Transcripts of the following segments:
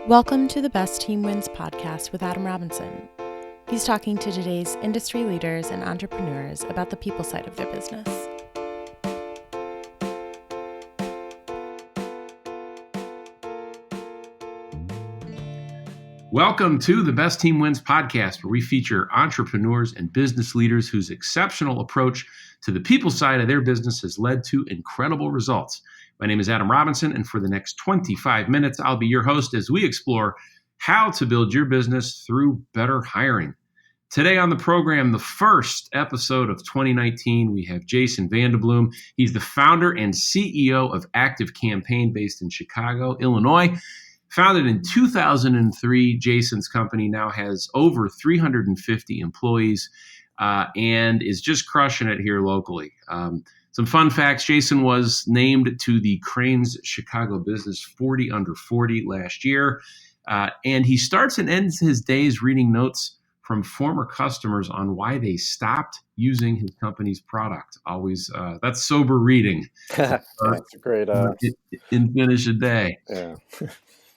Welcome to the Best Team Wins podcast with Adam Robinson. He's talking to today's industry leaders and entrepreneurs about the people side of their business. Welcome to the Best Team Wins podcast, where we feature entrepreneurs and business leaders whose exceptional approach to the people side of their business has led to incredible results. My name is Adam Robinson, and for the next 25 minutes, I'll be your host as we explore how to build your business through better hiring. Today on the program, the first episode of 2019, we have Jason VandeBoom. He's the founder and CEO of ActiveCampaign based in Chicago, Illinois. Founded in 2003, Jason's company now has over 350 employees and is just crushing it here locally. Some fun facts: Jason was named to the Crain's Chicago Business 40 Under 40 last year, and he starts and ends his days reading notes from former customers on why they stopped using his company's product. Always, that's sober reading. That's a great in finish a day. Yeah.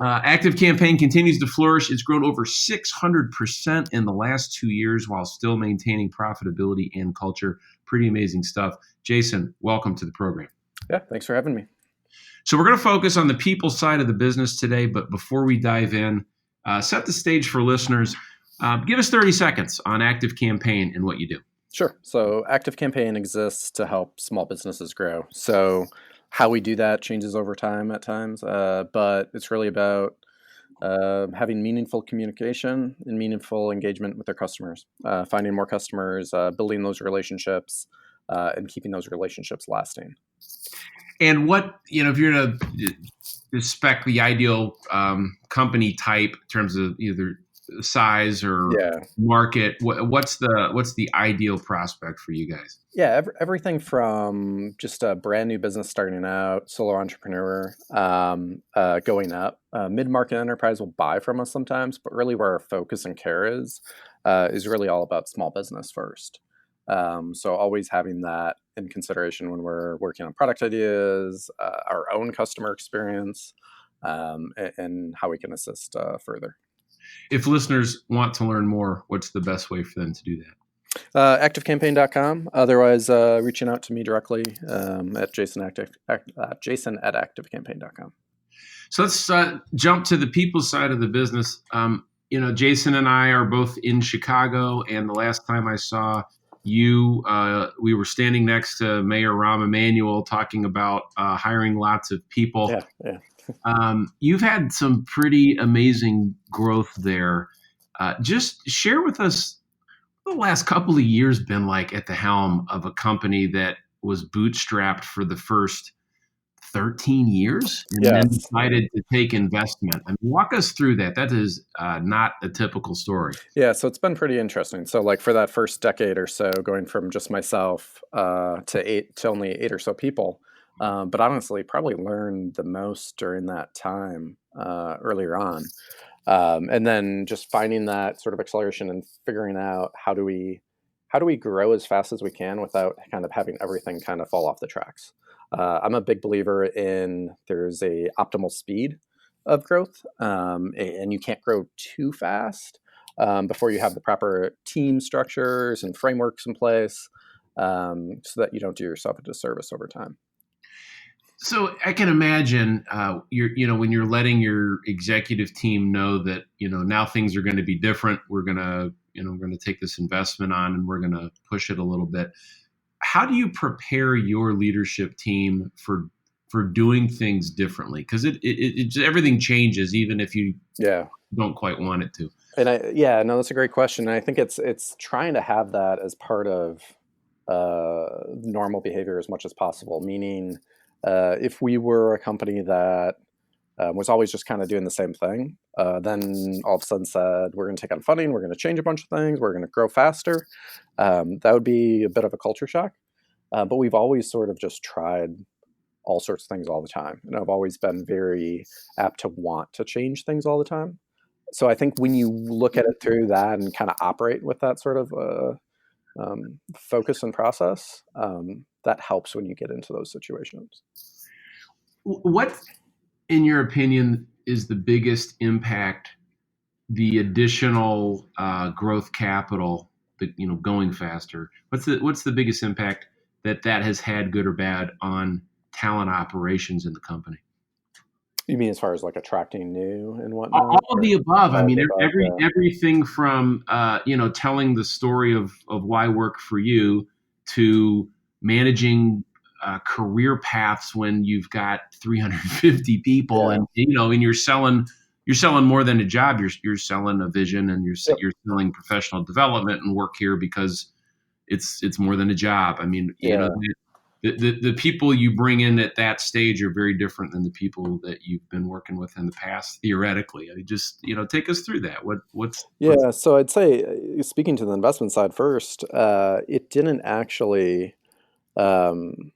ActiveCampaign continues to flourish. It's grown over 600% in the last 2 years while still maintaining profitability and culture. Pretty amazing stuff. Jason, welcome to the program. Yeah, thanks for having me. So we're going to focus on the people side of the business today, but before we dive in, set the stage for listeners. Give us 30 seconds on ActiveCampaign and what you do. Sure. So ActiveCampaign exists to help small businesses grow. So how we do that changes over time at times, but it's really about having meaningful communication and meaningful engagement with their customers, finding more customers, building those relationships, and keeping those relationships lasting. And what, if you're going to spec the ideal company type in terms of either size or market, what's the ideal prospect for you guys? Yeah, everything from just a brand new business starting out, solo entrepreneur, going up. Mid-market enterprise will buy from us sometimes, but really where our focus and care is really all about small business first. So always having that in consideration when we're working on product ideas, our own customer experience, and how we can assist further. If listeners want to learn more, what's the best way for them to do that? ActiveCampaign.com. Otherwise, reaching out to me directly at Jason at ActiveCampaign.com. So let's jump to the people side of the business. Jason and I are both in Chicago, and the last time I saw you, we were standing next to Mayor Rahm Emanuel talking about hiring lots of people. Yeah. You've had some pretty amazing growth there. Just share with us what the last couple of years been like at the helm of a company that was bootstrapped for the first 13 years and then decided to take investment. I mean, walk us through that. That is not a typical story. Yeah, so it's been pretty interesting. So like for that first decade or so, going from just myself to only 8 or so people, but honestly, probably learned the most during that time earlier on. And then just finding that sort of acceleration and figuring out how do we grow as fast as we can without kind of having everything kind of fall off the tracks. I'm a big believer in there's a optimal speed of growth, and you can't grow too fast before you have the proper team structures and frameworks in place, so that you don't do yourself a disservice over time. So I can imagine when you're letting your executive team know that, now things are going to be different. We're going to take this investment on and we're going to push it a little bit. How do you prepare your leadership team for doing things differently? Because it everything changes, even if you don't quite want it to. And that's a great question. And I think it's trying to have that as part of normal behavior as much as possible, meaning if we were a company that was always just kind of doing the same thing, then all of a sudden said, we're going to take on funding, we're going to change a bunch of things, we're going to grow faster, that would be a bit of a culture shock. But we've always sort of just tried all sorts of things all the time. And I've always been very apt to want to change things all the time. So I think when you look at it through that and kind of operate with that sort of focus and process, that helps when you get into those situations. What, in your opinion, is the biggest impact the additional growth capital, going faster? What's the biggest impact that has had, good or bad, on talent operations in the company? You mean as far as like attracting new and All whatnot? of the above. I All of mean, the above, yeah. everything from telling the story of why work for you, to managing career paths when you've got 350 people, Yeah. and you're selling more than a job. You're selling a vision, and Yep. you're selling professional development and work here because it's more than a job. I mean, Yeah. the people you bring in at that stage are very different than the people that you've been working with in the past, theoretically. I mean, just, take us through that. What's Yeah. So I'd say, speaking to the investment side first, it didn't actually um,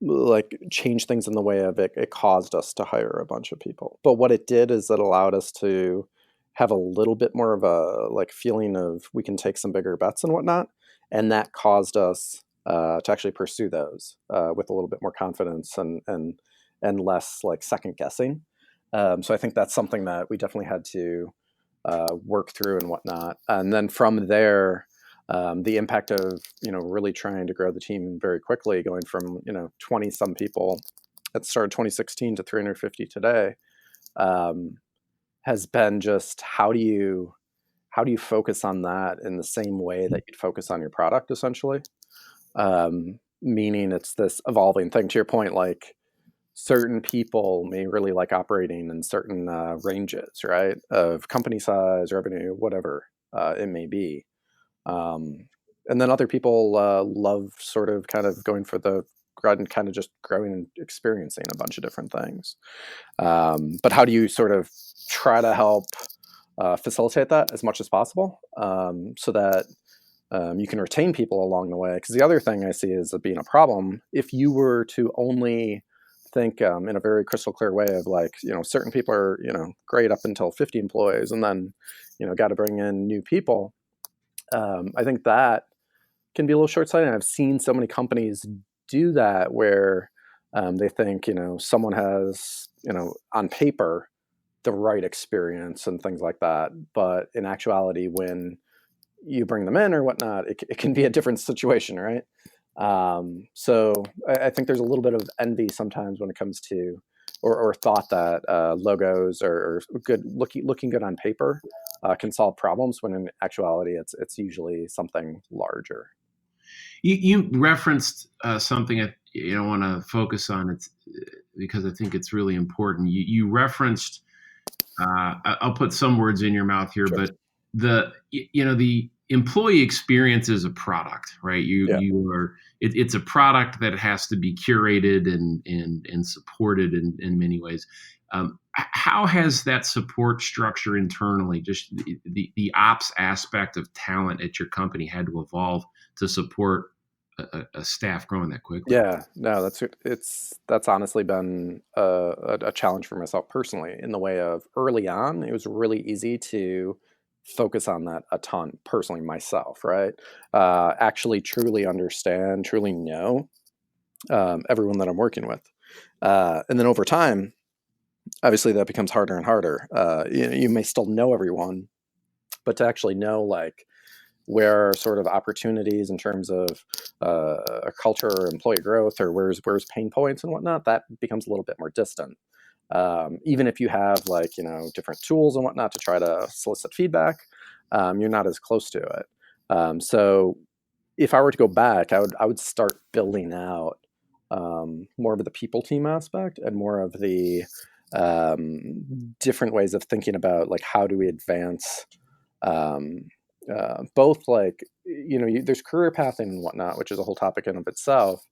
like change things in the way of it caused us to hire a bunch of people. But what it did is it allowed us to have a little bit more of a like feeling of we can take some bigger bets and whatnot. And that caused us to actually pursue those with a little bit more confidence and less like second guessing. So I think that's something that we definitely had to work through and whatnot. And then from there, the impact of really trying to grow the team very quickly, going from 20 some people at the start of 2016 to 350 today, um, has been just how do you focus on that in the same way that you'd focus on your product, essentially. Meaning it's this evolving thing. To your point, like certain people may really like operating in certain ranges, right, of company size, revenue, whatever it may be. Um, and then other people love sort of kind of going for the and kind of just growing and experiencing a bunch of different things. But how do you sort of try to help facilitate that as much as possible so that you can retain people along the way? Because the other thing I see is being a problem, if you were to only think in a very crystal clear way of like, certain people are, great up until 50 employees and then, got to bring in new people. I think that can be a little short-sighted. I've seen so many companies do that where they think, someone has, on paper, the right experience and things like that. But in actuality, when you bring them in or whatnot, it can be a different situation, right? So I think there's a little bit of envy sometimes when it comes to, or thought that logos or good looking good on paper can solve problems, when in actuality it's usually something larger. You referenced something I want to focus on. It's because I think it's really important. You referenced. I'll put some words in your mouth here, Sure. but the employee experience is a product, right? Yeah. It's a product that has to be curated and supported in many ways. How has that support structure internally, just the ops aspect of talent at your company, had to evolve to support a staff growing that quickly? Yeah, no, that's honestly been a challenge for myself personally, in the way of early on, it was really easy to focus on that a ton personally myself, right? Actually truly understand, truly know everyone that I'm working with. And then over time, obviously that becomes harder and harder. You may still know everyone, but to actually know like where are sort of opportunities in terms of a culture or employee growth, or where's pain points and whatnot, that becomes a little bit more distant. Even if you have like different tools and whatnot to try to solicit feedback, you're not as close to it. So if I were to go back, I would start building out more of the people team aspect and more of the different ways of thinking about like how do we advance um, both like there's career pathing and whatnot, which is a whole topic in of itself,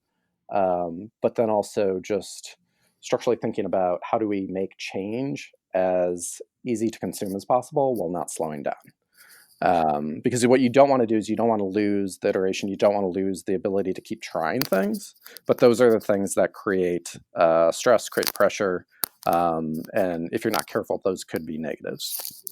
but then also just structurally thinking about how do we make change as easy to consume as possible while not slowing down. Because what you don't want to do is you don't want to lose the iteration. You don't want to lose the ability to keep trying things. But those are the things that create stress, create pressure. And if you're not careful, those could be negatives.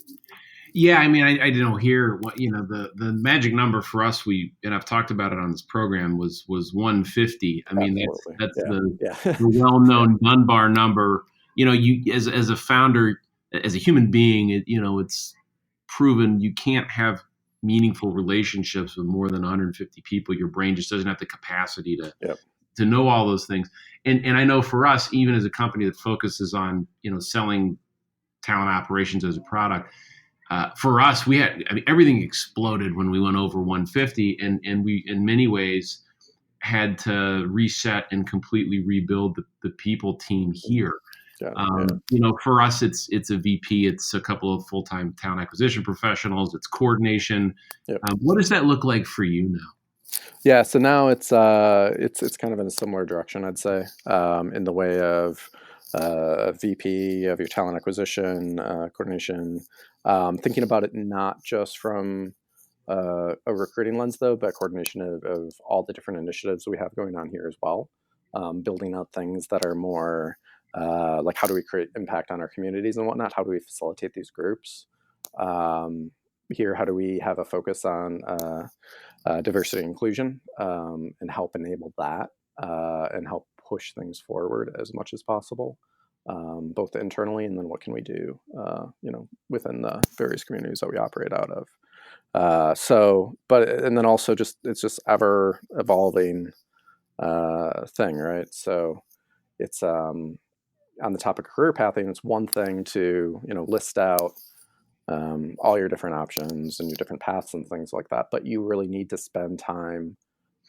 Yeah, I mean, I don't hear what the magic number for us. And I've talked about it on this program, was 150. I mean, that's Absolutely. the Yeah. Yeah. well-known Dunbar number. You as a founder, as a human being, it's proven you can't have meaningful relationships with more than 150 people. Your brain just doesn't have the capacity Yep. to know all those things. And I know for us, even as a company that focuses on, selling talent operations as a product, for us, everything exploded when we went over 150, and we, in many ways, had to reset and completely rebuild the people team here. For us, it's a VP, it's a couple of full-time talent acquisition professionals, it's coordination. Yep. What does that look like for you now? Yeah, so now it's kind of in a similar direction, I'd say, in the way of a VP of your talent acquisition, coordination, thinking about it not just from a recruiting lens, though, but coordination of all the different initiatives we have going on here as well, building out things that are more like how do we create impact on our communities and whatnot? How do we facilitate these groups? Here, how do we have a focus on diversity and inclusion and help enable that and help push things forward as much as possible, both internally and then what can we do, within the various communities that we operate out of. And then also it's just ever evolving thing, right? So it's on the topic of career pathing, it's one thing to, list out all your different options and your different paths and things like that. But you really need to spend time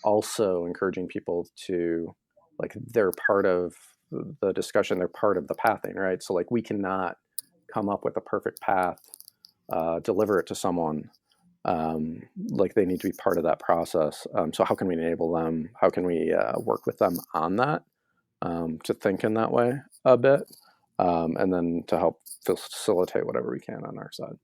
also encouraging people to, like, they're part of the discussion, they're part of the pathing, right? So like we cannot come up with a perfect path, deliver it to someone. Like they need to be part of that process. So how can we enable them? How can we work with them on that, to think in that way a bit, and then to help facilitate whatever we can on our side.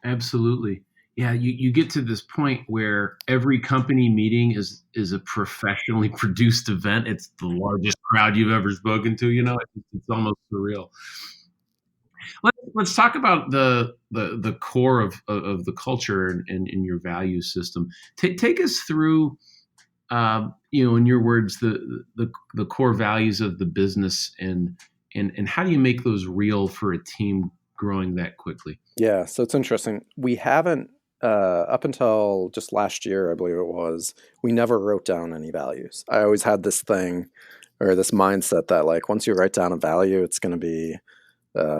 Absolutely. Yeah, you get to this point where every company meeting is a professionally produced event. It's the largest crowd you've ever spoken to. It's almost surreal. Let's talk about the core of the culture and in your value system. Take us through, in your words, the core values of the business and how do you make those real for a team growing that quickly? Yeah, so it's interesting. We haven't, up until just last year, I believe it was, we never wrote down any values. I always had this thing or this mindset that like once you write down a value, it's going to be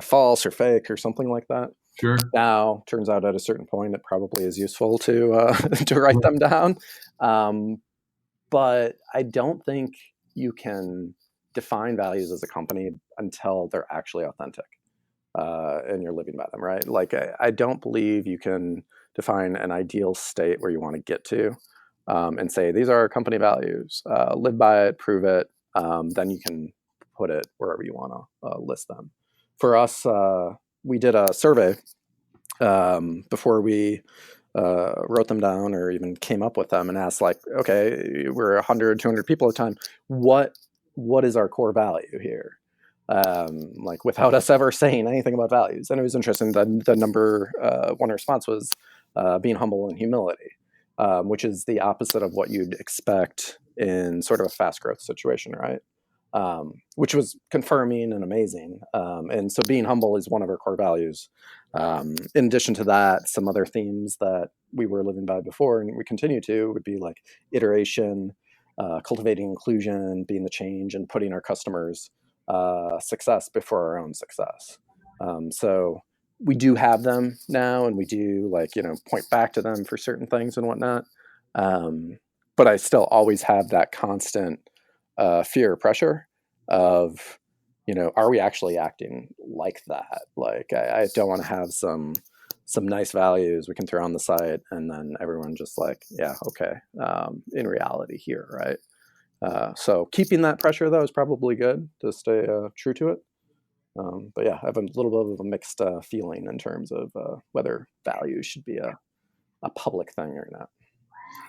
false or fake or something like that. Sure. Now, turns out at a certain point, it probably is useful to to write them down. But I don't think you can define values as a company until they're actually authentic. And you're living by them, right? Like, I don't believe you can define an ideal state where you want to get to, and say, these are our company values, live by it, prove it. Then you can put it wherever you want to list them. For us, we did a survey before we wrote them down or even came up with them and asked, like, okay, we're 100, 200 people at a time. What is our core value here? Like without us ever saying anything about values. And it was interesting that the number one response was being humble and humility, which is the opposite of what you'd expect in sort of a fast growth situation, right? Which was confirming and amazing. And so being humble is one of our core values. In addition to that, some other themes that we were living by before and we continue to would be like iteration, cultivating inclusion, being the change, and putting our customers' success before our own success. So we do have them now, and we do point back to them for certain things and whatnot. But I still always have that constant fear or pressure of, are we actually acting like that? Like I don't want to have some nice values we can throw on the site and then everyone just like, yeah, okay, in reality here, right? So keeping that pressure, though, is probably good to stay true to it. But yeah, I have a little bit of a mixed feeling in terms of whether values should be a public thing or not.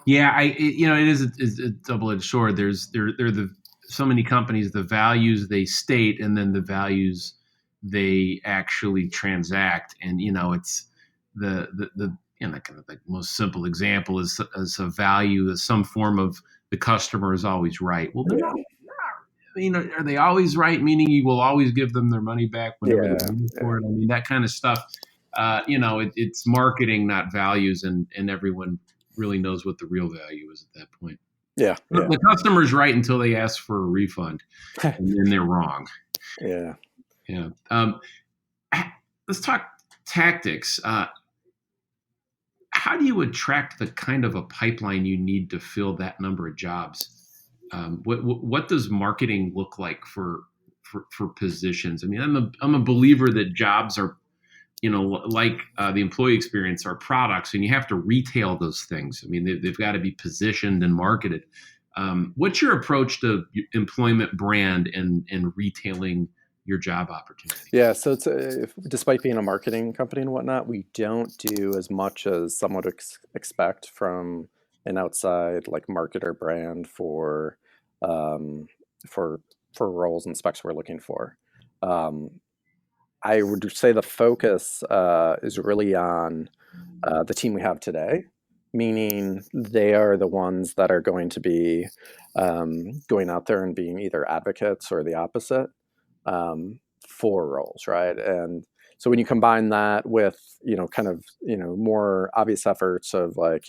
Yeah, it is a double-edged sword. There are so many companies, the values they state and then the values they actually transact. And, it's the kind of like most simple example is a value, is some form of the customer is always right. Well, they're not. are they always right? Meaning you will always give them their money back whenever Yeah, they're looking yeah, for it. I mean, that kind of stuff. It's marketing, not values, and everyone really knows what the real value is at that point. yeah, yeah, The customer's right until they ask for a refund, and then they're wrong. yeah. Yeah. Let's talk tactics. How do you attract the kind of a pipeline you need to fill that number of jobs? What does marketing look like for positions? I mean, I'm a believer that jobs are, like the employee experience, are products, and you have to retail those things. I mean, they've got to be positioned and marketed. What's your approach to employment brand and retailing your job opportunity? Yeah, so it's despite being a marketing company and whatnot, we don't do as much as some would expect from an outside like marketer brand um, for roles and specs we're looking for. Um, I would say the focus is really on the team we have today, meaning they are the ones that are going to be going out there and being either advocates or the opposite for roles, right? And so when you combine that with, kind of, more obvious efforts of like,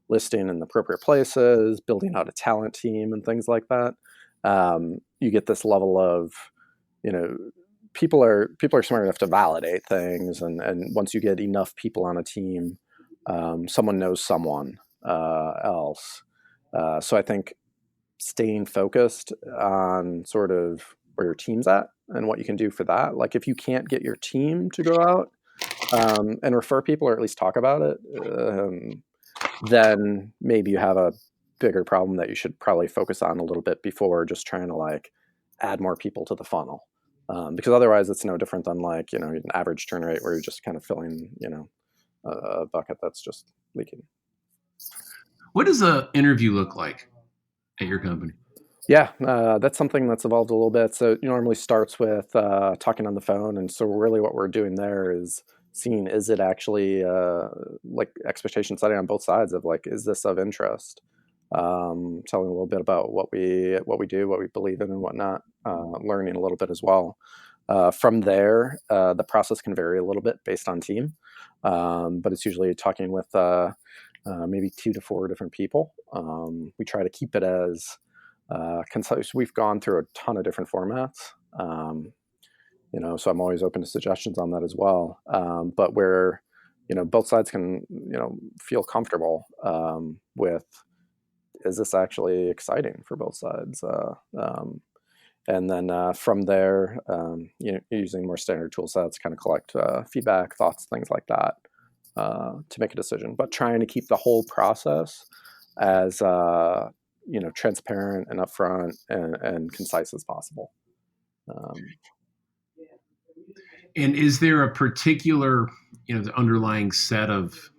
listing in the appropriate places, building out a talent team and things like that, you get this level of, you know, people are smart enough to validate things. And once you get enough people on a team, someone knows someone else. So I think staying focused on sort of where your team's at and what you can do for that. Like if you can't get your team to go out and refer people or at least talk about it, then maybe you have a bigger problem that you should probably focus on a little bit before just trying to like add more people to the funnel. Because otherwise it's no different than like, an average turn rate where you're just kind of filling, a bucket that's just leaking. What does an interview look like at your company? Yeah, that's something that's evolved a little bit. So it normally starts with talking on the phone, and so really what we're doing there is seeing is it actually like expectation setting on both sides of like is this of interest? Telling a little bit about what we do, what we believe in, and whatnot. Learning a little bit as well. From there, the process can vary a little bit based on team, but it's usually talking with maybe 2 to 4 different people. We try to keep it as concise. We've gone through a ton of different formats, so I'm always open to suggestions on that as well. But where, both sides can, feel comfortable with, is this actually exciting for both sides? And then from there, using more standard tool sets, kind of collect feedback, thoughts, things like that to make a decision. But trying to keep the whole process as transparent and upfront and concise as possible. And is there a particular, the underlying set of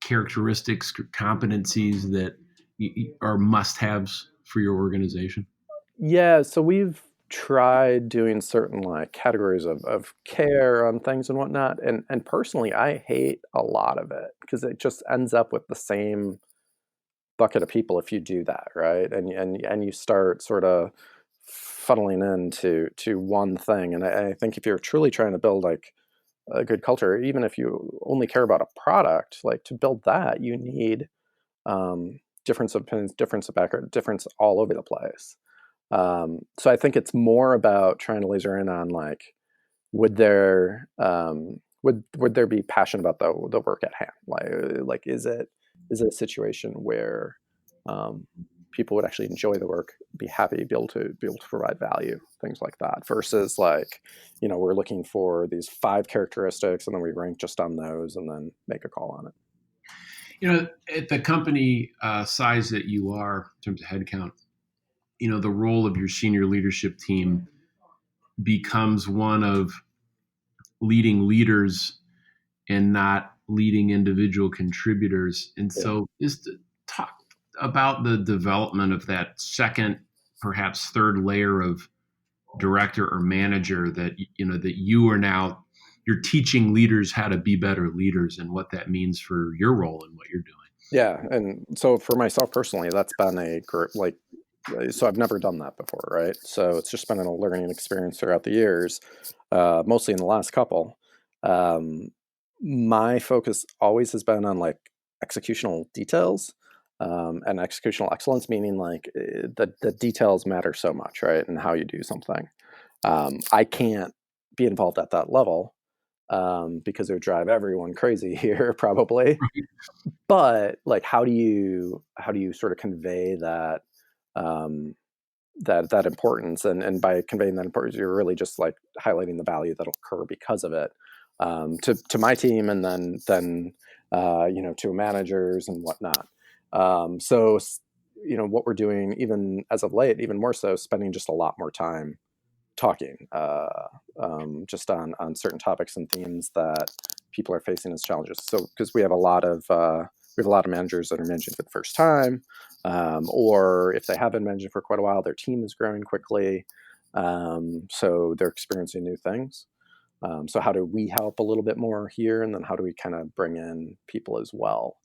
characteristics, competencies that are must-haves for your organization? Yeah, so we've tried doing certain like categories of care on things and whatnot. And personally, I hate a lot of it because it just ends up with the same bucket of people if you do that, right? And you start sort of funneling into one thing. And I think if you're truly trying to build like a good culture, even if you only care about a product, like to build that, you need difference of opinions, difference of background, difference all over the place. So I think it's more about trying to laser in on like, would there be passion about the work at hand? Like is it a situation where people would actually enjoy the work, be happy, be able to provide value, things like that, versus like, we're looking for these 5 characteristics and then we rank just on those and then make a call on it. At the company size that you are in terms of headcount, the role of your senior leadership team becomes one of leading leaders and not leading individual contributors. And so just to talk about the development of that second, perhaps third layer of director or manager that, that you're teaching leaders how to be better leaders and what that means for your role and what you're doing. Yeah. And so for myself personally, that's been so I've never done that before, right? So it's just been a learning experience throughout the years, mostly in the last couple. Um, my focus always has been on like executional details, and executional excellence, meaning like the details matter so much, right? And how you do something. I can't be involved at that level, because it would drive everyone crazy here, probably. But like, how do you sort of convey that, um, that importance, and by conveying that importance, you're really just like highlighting the value that'll occur because of it, to my team, and then to managers and whatnot. So what we're doing, even as of late, even more so, spending just a lot more time talking, just on certain topics and themes that people are facing as challenges. So because we have a lot of managers that are managing for the first time, or if they have been managing for quite a while, their team is growing quickly, so they're experiencing new things. So how do we help a little bit more here, and then how do we kind of bring in people as well,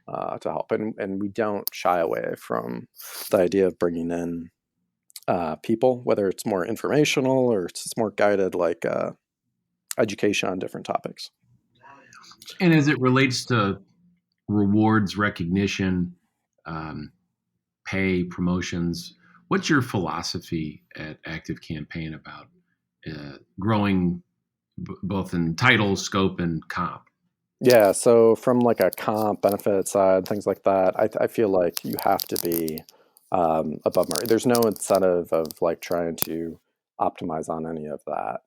to help? And we don't shy away from the idea of bringing in people, whether it's more informational or it's more guided, like education on different topics. And as it relates to rewards, recognition, um, pay, promotions, what's your philosophy at ActiveCampaign about growing both in title, scope, and comp? Yeah, so from like a comp benefit side, things like that, I feel like you have to be, above market. There's no incentive of like trying to optimize on any of that,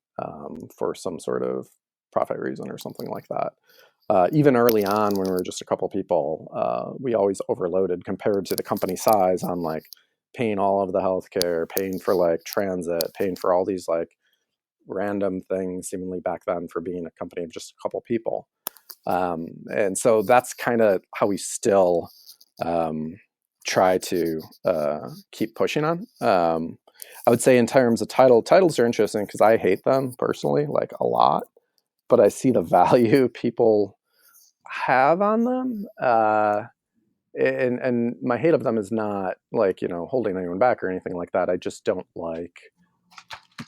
for some sort of profit reason or something like that. Even early on, when we were just a couple people, we always overloaded compared to the company size on like paying all of the healthcare, paying for like transit, paying for all these like random things, seemingly back then, for being a company of just a couple people. And so that's kind of how we still, um, try to keep pushing on. I would say in terms of titles are interesting because I hate them personally, like a lot, but I see the value people have on them. And my hate of them is not like, holding anyone back or anything like that. I just don't like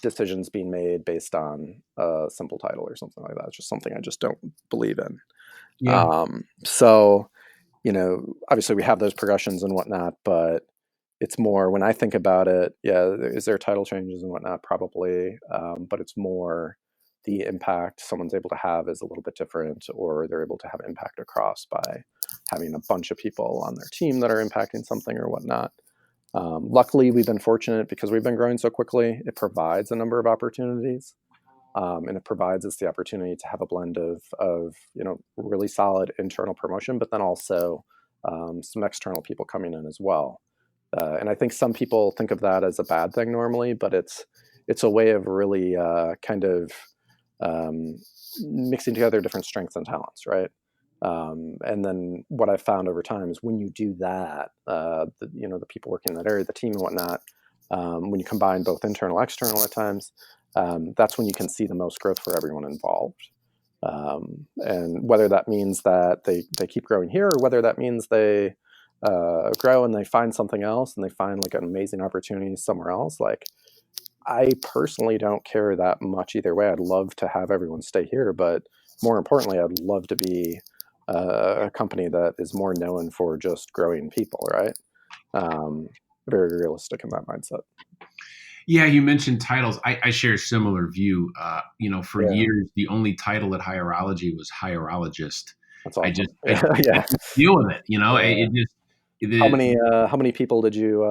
decisions being made based on a simple title or something like that. It's just something I just don't believe in. Yeah. So, obviously we have those progressions and whatnot, but it's more when I think about it, yeah, is there title changes and whatnot? Probably. But it's more the impact someone's able to have is a little bit different, or they're able to have impact across by having a bunch of people on their team that are impacting something or whatnot. Luckily, we've been fortunate because we've been growing so quickly. It provides a number of opportunities, and it provides us the opportunity to have a blend of really solid internal promotion, but then also, some external people coming in as well. And I think some people think of that as a bad thing normally, but it's a way of really, kind of, um, mixing together different strengths and talents, right? And then what I've found over time is when you do that, the people working in that area, the team and whatnot, when you combine both internal, external at times, that's when you can see the most growth for everyone involved. And whether that means that they keep growing here, or whether that means they, grow and they find something else and they find like an amazing opportunity somewhere else, like I personally don't care that much either way. I'd love to have everyone stay here, but more importantly, I'd love to be, a company that is more known for just growing people, right? Um, Very realistic in that mindset. Yeah, you mentioned titles. I share a similar view. For Yeah, years, the only title at Hierology was Hierologist. that's I awesome. just, Yeah, I yeah, couldn't deal with it. yeah. It just, How the many how many people did you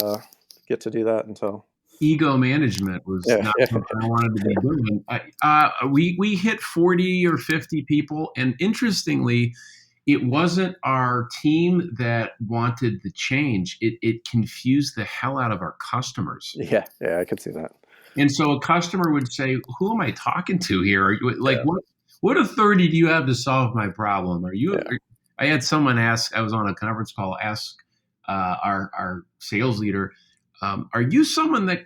get to do that until? ego management was Yeah, not yeah, something I wanted to be doing. We hit 40 or 50 people, and interestingly, it wasn't our team that wanted the change. It confused the hell out of our customers. yeah, yeah. I could see that. And so a customer would say, "Who am I talking to here? Are you like Yeah, what authority do you have to solve my problem? Are you?" yeah, I had someone ask. I was on a conference call. Ask our sales leader, "Are you someone that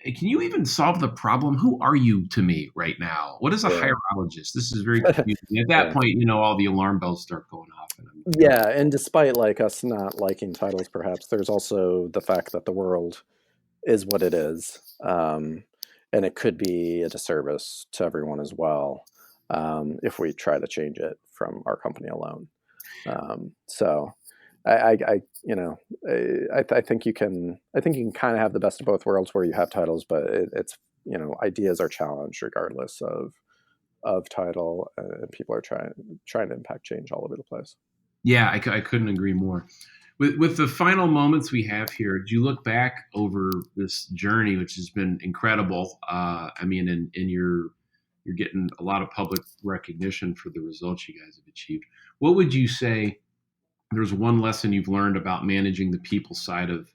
can you even solve the problem? Who are you to me right now? What is a yeah, hierologist?" This is very confusing. At that yeah. point, all the alarm bells start going off, and I'm like, "Oh, Yeah, and despite like us not liking titles, perhaps there's also the fact that the world is what it is. And it could be a disservice to everyone as well if we try to change it from our company alone. So I think you can kind of have the best of both worlds where you have titles, but it's ideas are challenged regardless of title, and people are trying to impact change all over the place. Yeah, I couldn't agree more. With the final moments we have here, do you look back over this journey, which has been incredible? And you're getting a lot of public recognition for the results you guys have achieved. What would you say? There's one lesson you've learned about managing the people side of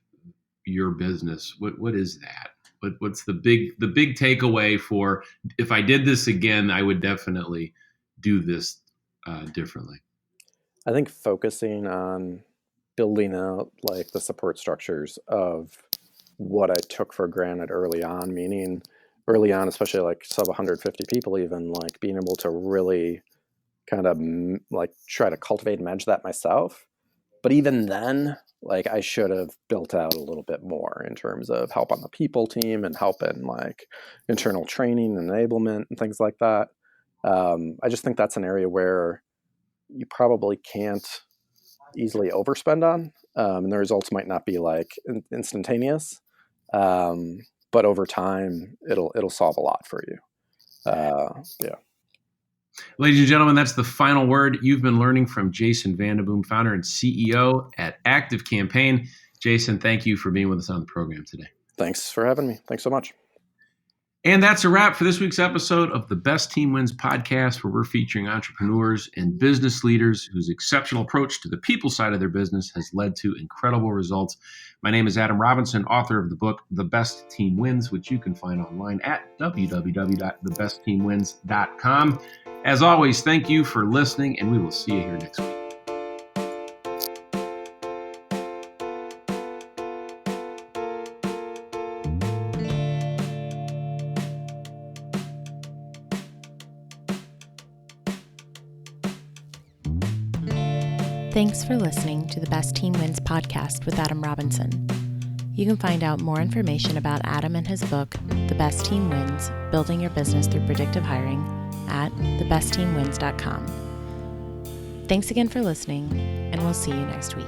your business. What is that? What's the big takeaway for, if I did this again, I would definitely do this differently? I think focusing on building out like the support structures of what I took for granted early on, meaning early on, especially like sub 150 people, even like being able to really kind of like try to cultivate and manage that myself. But even then, like I should have built out a little bit more in terms of help on the people team and help in like internal training and enablement and things like that. I just think that's an area where you probably can't easily overspend on, and the results might not be like instantaneous, but over time it'll solve a lot for you. Yeah. Ladies and gentlemen, that's the final word. You've been learning from Jason VandeBoom, founder and CEO at ActiveCampaign. Jason, thank you for being with us on the program today. Thanks for having me. Thanks so much. And that's a wrap for this week's episode of the Best Team Wins podcast, where we're featuring entrepreneurs and business leaders whose exceptional approach to the people side of their business has led to incredible results. My name is Adam Robinson, author of the book, The Best Team Wins, which you can find online at www.thebestteamwins.com. As always, thank you for listening, and we will see you here next week. Thanks for listening to the Best Team Wins podcast with Adam Robinson. You can find out more information about Adam and his book, The Best Team Wins, Building Your Business Through Predictive Hiring, at thebestteamwins.com. Thanks again for listening, and we'll see you next week.